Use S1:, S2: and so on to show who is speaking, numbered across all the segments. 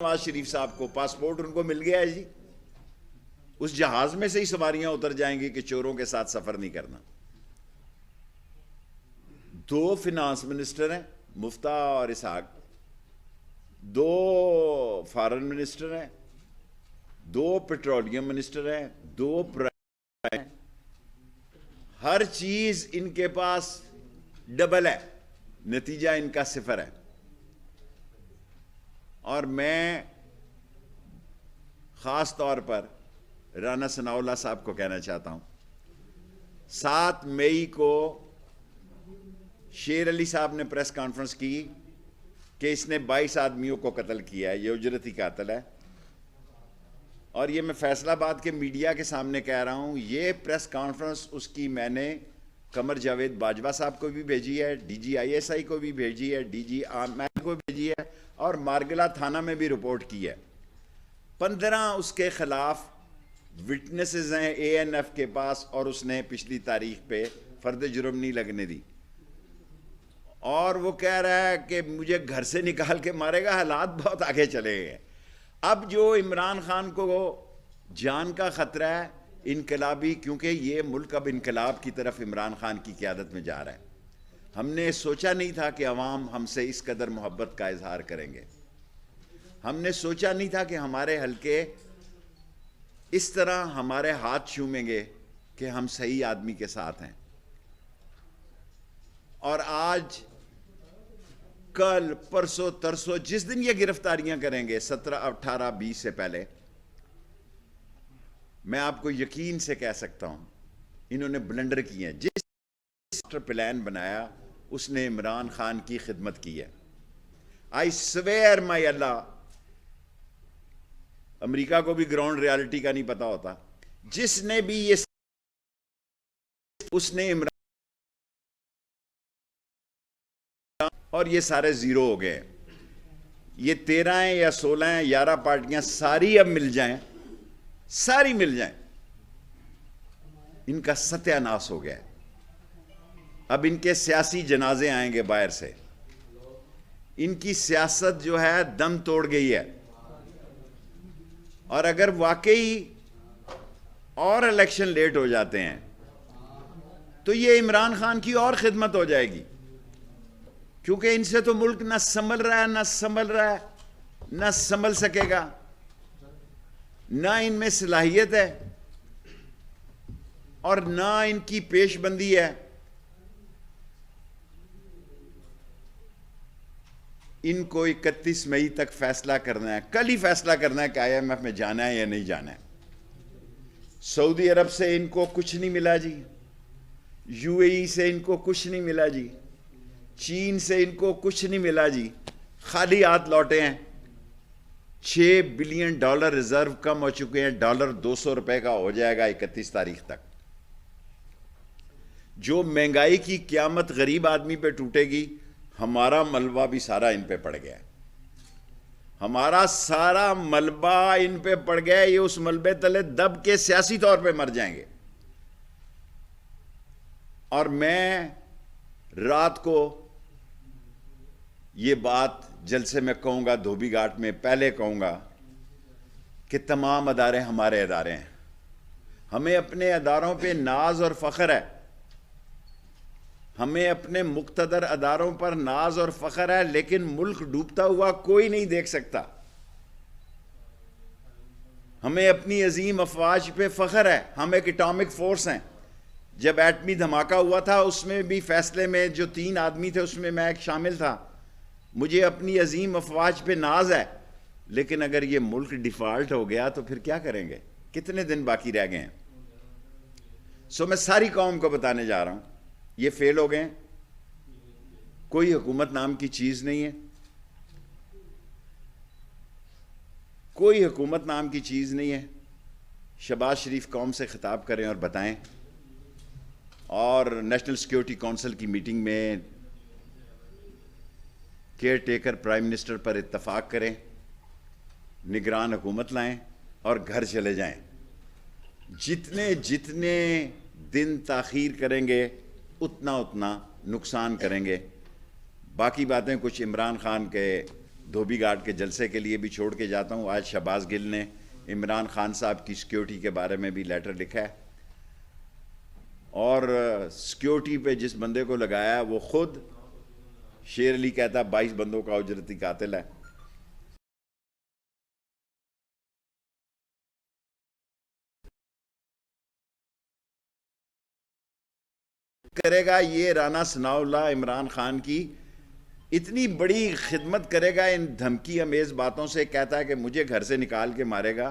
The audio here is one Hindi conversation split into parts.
S1: नवाज शरीफ साहब को पासपोर्ट उनको मिल गया है जी। उस जहाज में से ही सवारियां उतर जाएंगी कि चोरों के साथ सफर नहीं करना। 2 फिनांस मिनिस्टर हैं, मुफ्ता और इसहाक, 2 फॉरेन मिनिस्टर हैं, 2 पेट्रोलियम मिनिस्टर हैं, 2 प्राइम, हर चीज इनके पास डबल है, नतीजा इनका 0 है। और मैं खास तौर पर राना सनाउल्लाह साहब को कहना चाहता हूं, 7 मई को शेर अली साहब ने प्रेस कॉन्फ्रेंस की कि इसने 22 आदमियों को कत्ल किया है, ये उजरती कातिल है। और ये मैं फैसलाबाद के मीडिया के सामने कह रहा हूं, ये प्रेस कॉन्फ्रेंस उसकी मैंने कमर जावेद बाजवा साहब को भी भेजी है, DGISI को भी भेजी है, DG आमिर को भेजी है, और मारगला थाना में भी रिपोर्ट की है। 15 उसके खिलाफ विटनेसेस हैं ANF के पास, और उसने पिछली तारीख पे फर्द जुर्म नहीं लगने दी। और वो कह रहा है कि मुझे घर से निकाल के मारेगा। हालात बहुत आगे चले गए। अब जो इमरान खान को जान का खतरा है इनकलाबी, क्योंकि ये मुल्क अब इनकलाब की तरफ इमरान खान की क़यादत में जा रहा है। हमने सोचा नहीं था कि अवाम हमसे इस कदर मोहब्बत का इजहार करेंगे। हमने सोचा नहीं था कि हमारे हल्के इस तरह हमारे हाथ चूमेंगे कि हम सही आदमी के साथ हैं। और आज, कल, परसों, तरसों, जिस दिन ये गिरफ्तारियां करेंगे 17, 18, 20 से पहले, मैं आपको यकीन से कह सकता हूं इन्होंने ब्लंडर किए हैं। जिस मास्टर प्लान बनाया उसने इमरान खान की खिदमत की है। I swear my Allah, America को भी ग्राउंड रियलिटी का नहीं पता होता। जिसने भी ये, उसने इमरान, और ये सारे जीरो हो गए। ये 13 हैं या 16 हैं, 11 पार्टियां सारी अब मिल जाएं, सारी मिल जाएं, इनका सत्यानाश हो गया है। अब इनके सियासी जनाजे आएंगे बाहर से। इनकी सियासत जो है दम तोड़ गई है। और अगर वाकई और इलेक्शन लेट हो जाते हैं तो ये इमरान खान की और खिदमत हो जाएगी, क्योंकि इनसे तो मुल्क ना संभल रहा है, ना संभल रहा है, ना संभल सकेगा, ना इनमें सलाहियत है और ना इनकी पेशबंदी है। इनको 31 मई तक फैसला करना है, कल ही फैसला करना है कि IMF में जाना है या नहीं जाना है। सऊदी अरब से इनको कुछ नहीं मिला जी, UAE से इनको कुछ नहीं मिला जी, चीन से इनको कुछ नहीं मिला जी, खाली हाथ लौटे हैं। $6 बिलियन रिजर्व कम हो चुके हैं, डॉलर 200 रुपए का हो जाएगा 31 तारीख तक। जो महंगाई की क़यामत गरीब आदमी पे टूटेगी, हमारा मलबा भी सारा इन पे पड़ गया है। हमारा सारा मलबा इन पे पड़ गया है। ये उस मलबे तले दब के सियासी तौर पे मर जाएंगे। और मैं रात को ये बात जलसे में कहूंगा, धोबी घाट में पहले कहूंगा कि तमाम अदारे हमारे अदारे हैं। हमें अपने अदारों पे नाज और फख्र है। हमें अपने मुक्तदर अदारों पर नाज और फख्र है, लेकिन मुल्क डूबता हुआ कोई नहीं देख सकता। हमें अपनी अजीम अफवाज पे फख्र है। हम एक एटॉमिक फोर्स हैं। जब एटमी धमाका हुआ था उसमें भी फैसले में जो 3 आदमी थे उसमें मैं एक शामिल था। मुझे अपनी अजीम अफवाज पे नाज है। लेकिन अगर ये मुल्क डिफॉल्ट हो गया तो फिर क्या करेंगे? कितने दिन बाकी रह गए हैं? सो मैं सारी कौम को बताने जा रहा हूं, ये फेल हो गए। कोई हुकूमत नाम की चीज नहीं है, कोई हुकूमत नाम की चीज नहीं है। शहबाज शरीफ कौम से खिताब करें और बताएं, और नेशनल सिक्योरिटी काउंसिल की मीटिंग में केयर टेकर प्राइम मिनिस्टर पर इत्तफाक करें, निगरान हुकूमत लाएं और घर चले जाएं। जितने जितने दिन ताख़ीर करेंगे उतना उतना नुकसान करेंगे। बाकी बातें कुछ इमरान खान के धोबी घाट के जलसे के लिए भी छोड़ के जाता हूँ। आज शहबाज गिल ने इमरान खान साहब की सिक्योरिटी के बारे में भी लेटर लिखा है, और सिक्योरिटी पे जिस बंदे को लगाया है वो खुद शेर अली कहता 22 बंदों का उजरती कातिल है। करेगा ये राना सनाउल्लाह इमरान खान की इतनी बड़ी खिदमत करेगा इन धमकी अमेज बातों से, कहता है कि मुझे घर से निकाल के मारेगा।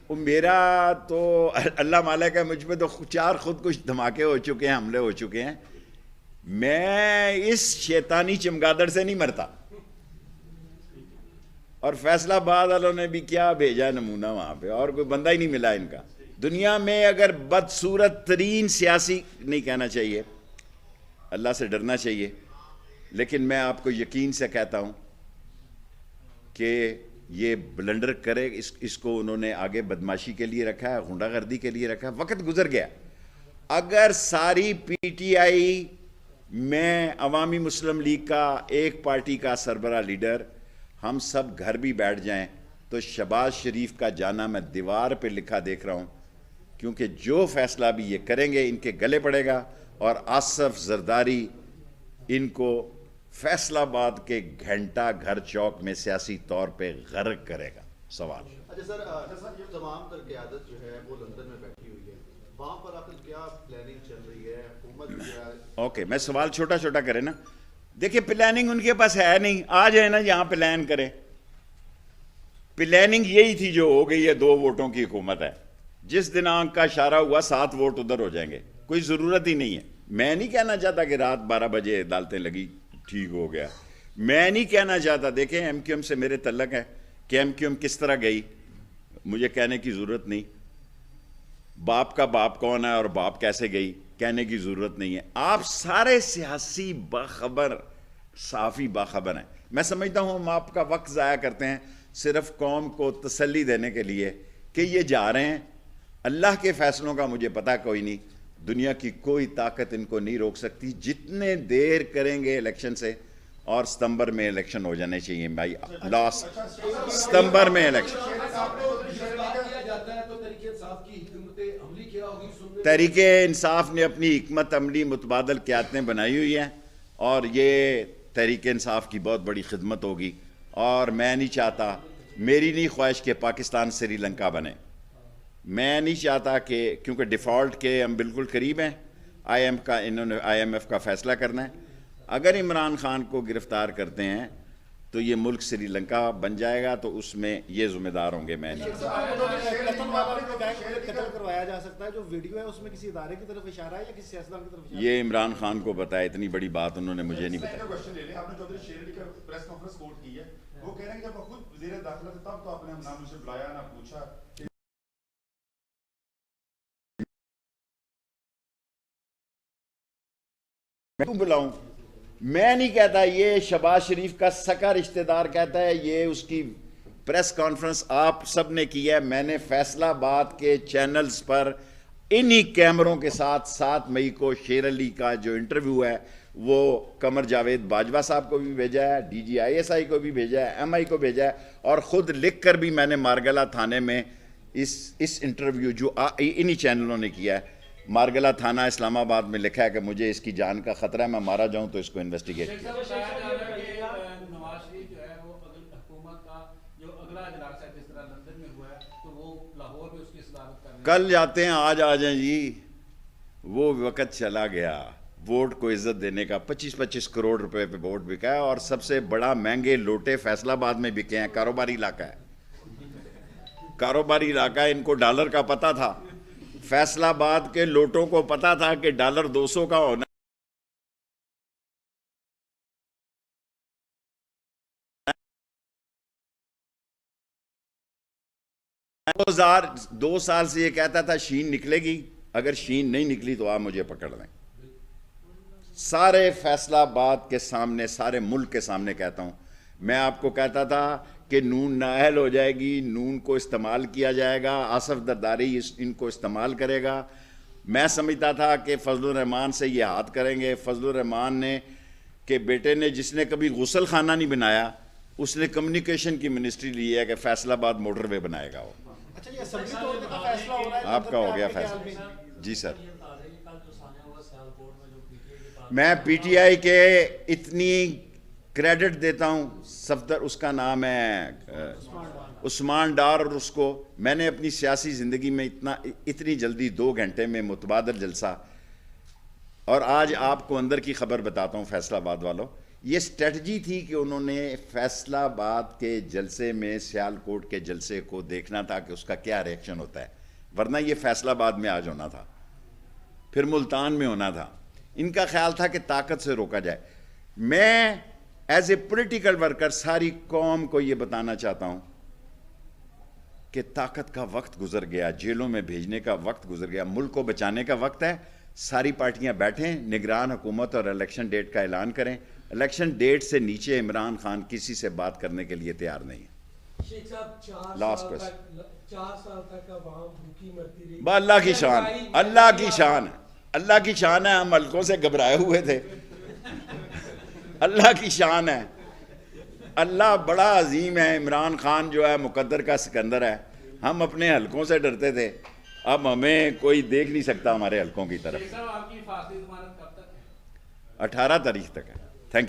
S1: वो मेरा तो अल्लाह मालिक है, मुझ पे तो 4 खुद कुछ धमाके हो चुके हैं, हमले हो चुके हैं। मैं इस शैतानी चमगादड़ से नहीं मरता। और फैसलाबाद वालों ने भी क्या भेजा नमूना वहां पे, और कोई बंदा ही नहीं मिला इनका। दुनिया में अगर बदसूरत तरीन सियासी, नहीं कहना चाहिए, अल्लाह से डरना चाहिए, लेकिन मैं आपको यकीन से कहता हूं कि ये ब्लंडर करे, इसको उन्होंने आगे बदमाशी के लिए रखा है, गुंडागर्दी के लिए रखा है। वक्त गुजर गया। अगर सारी पीटीआई में अवामी मुस्लिम लीग का एक पार्टी का सरबरा लीडर हम सब घर भी बैठ जाएं तो शहबाज शरीफ का जाना मैं दीवार पे लिखा देख रहा हूं, क्योंकि जो फैसला भी ये करेंगे इनके गले पड़ेगा। और आसफ जरदारी इनको फैसलाबाद के घंटा घर चौक में सियासी तौर पे गर्क करेगा। सवाल।
S2: अच्छा सर, ये तमाम तर क़यादत जो है वो लंदन में बैठी हुई है, वहां पर आखिर क्या प्लानिंग चल रही है, हुकूमत?
S1: ओके, मैं सवाल छोटा छोटा करें ना। देखिए, प्लानिंग उनके पास है नहीं, आ जाए ना यहाँ प्लान करें। प्लानिंग यही थी जो हो गई है, 2 वोटों की हुकूमत है। जिस दिनांक का इशारा हुआ 7 वोट उधर हो जाएंगे, कोई जरूरत ही नहीं है। मैं नहीं कहना चाहता कि रात 12 बजे अदालतें लगी ठीक हो गया, मैं नहीं कहना चाहता। देखें, एमक्यूएम से मेरे तल्लक है कि एमक्यूएम किस तरह गई, मुझे कहने की जरूरत नहीं। बाप का बाप कौन है और बाप कैसे गई, कहने की जरूरत नहीं है। आप सारे सियासी बाखबर साफी बाखबर हैं। मैं समझता हूं हम आपका वक्त ज़ाया करते हैं सिर्फ कौम को तसल्ली देने के लिए कि ये जा रहे हैं। अल्लाह के फैसलों का मुझे पता कोई नहीं, दुनिया की कोई ताकत इनको नहीं रोक सकती। जितने देर करेंगे इलेक्शन से, और सितंबर में इलेक्शन हो जाने चाहिए भाई, लास्ट सितंबर में इलेक्शन। तहरीके इंसाफ ने अपनी हिकमत अमली मुतबादल क़यादतें बनाई हुई हैं, और ये तहरीके इंसाफ की बहुत बड़ी खिदमत होगी। और मैं नहीं चाहता, मेरी नहीं ख्वाहिश कि पाकिस्तान श्रीलंका बने। मैं नहीं चाहता कि, क्योंकि डिफ़ॉल्ट के हम बिल्कुल करीब हैं। इन्होंने IMF का फैसला करना है। अगर इमरान खान को गिरफ्तार करते हैं तो ये मुल्क श्रीलंका बन जाएगा, तो उसमें ये जिम्मेदार होंगे। मैं नहीं।
S3: कत्ल करवाया जा सकता है, जो वीडियो है उसमें किसी इदारे की तरफ इशारा है या किसी सियासतदान की तरफ इशारा है?
S1: ये इमरान खान को बताया, इतनी बड़ी बात उन्होंने मुझे नहीं बताया।
S4: वो कह रहे हैं कि जब वो खुद वज़ीर दाखिला थे तब तो आपने ना मुझे बुलाया ना पूछा।
S1: मैं क्यों बुलाऊं? मैं नहीं कहता, ये शहबाज शरीफ का सका रिश्तेदार कहता है। ये उसकी प्रेस कॉन्फ्रेंस आप सब ने की है। मैंने फैसलाबाद के चैनल्स पर इन्हीं कैमरों के साथ 7 मई को शेर अली का जो इंटरव्यू है वो कमर जावेद बाजवा साहब को भी भेजा है, DGISI को भी भेजा है, MI को भेजा है, और ख़ुद लिख कर भी मैंने मारगला थाने में इस इंटरव्यू जो इन्हीं चैनलों ने किया है, मारगला थाना इस्लामाबाद में लिखा है कि मुझे इसकी जान का खतरा है, मैं मारा जाऊं तो इसको इन्वेस्टिगेट किया। कल जाते हैं, आज आ जाएं जी। वो वक़्त चला गया वोट को इज्जत देने का। 25-25 करोड़ रुपए पे वोट बिका है, और सबसे बड़ा महंगे लोटे फैसलाबाद में बिके हैं। कारोबारी इलाका है, कारोबारी इलाका है। इनको डॉलर का पता था, फैसलाबाद के लोटों को पता था कि डॉलर 200 का होना। 2 साल से ये कहता था शीन निकलेगी, अगर शीन नहीं निकली तो आप मुझे पकड़ लें। सारे फैसलाबाद के सामने, सारे मुल्क के सामने कहता हूं। मैं आपको कहता था कि नून नाअहल हो जाएगी, नून को इस्तेमाल किया जाएगा, आसफ जरदारी इनको इस्तेमाल करेगा। मैं समझता था कि फजलुर रहमान से ये हाथ करेंगे। फजलुर रहमान ने के बेटे ने, जिसने कभी गुसल खाना नहीं बनाया, उसने कम्युनिकेशन की मिनिस्ट्री ली है कि फैसलाबाद मोटरवे बनाएगा वो।
S3: अच्छा, ये असेंबली तोड़ने का फैसला हो रहा है
S1: आपका हो गया
S3: आपके ख्याल
S1: फैसला?
S3: में?
S1: जी सर, मैं पीटीआई के इतनी क्रेडिट देता हूं, सफदर उसका नाम है उस्मान डार, और उसको मैंने अपनी सियासी ज़िंदगी में इतनी जल्दी 2 घंटे में मुतबादल जलसा। और आज आपको अंदर की खबर बताता हूं फैसलाबाद वालों, ये स्ट्रेटजी थी कि उन्होंने फैसलाबाद के जलसे में सियालकोट के जलसे को देखना था कि उसका क्या रिएक्शन होता है, वरना ये फैसलाबाद में आज होना था, फिर मुल्तान में होना था। इनका ख्याल था कि ताकत से रोका जाए। मैं एज ए पॉलिटिकल वर्कर सारी कौम को ये बताना चाहता हूं कि ताकत का वक्त गुजर गया, जेलों में भेजने का वक्त गुजर गया, मुल्क को बचाने का वक्त है। सारी पार्टियां बैठें, निगरान हुकूमत और इलेक्शन डेट का ऐलान करें। इलेक्शन डेट से नीचे इमरान खान किसी से बात करने के लिए तैयार नहीं है।
S5: शेख साहब,
S1: लास्ट क्वेश्चन।
S5: 4 साल तक आवाम भूखी मरती रही।
S1: अल्लाह की शान, अल्लाह की शान है, अल्लाह की शान है। हम हल्कों से घबराए हुए थे, अल्लाह की शान है। अल्लाह बड़ा अजीम है। इमरान खान जो है मुकद्दर का सिकंदर है। हम अपने हल्कों से डरते थे, अब हमें कोई देख नहीं सकता हमारे हल्कों की तरफ।
S6: 18 तारीख तक है।
S1: 18 तारीख तक है।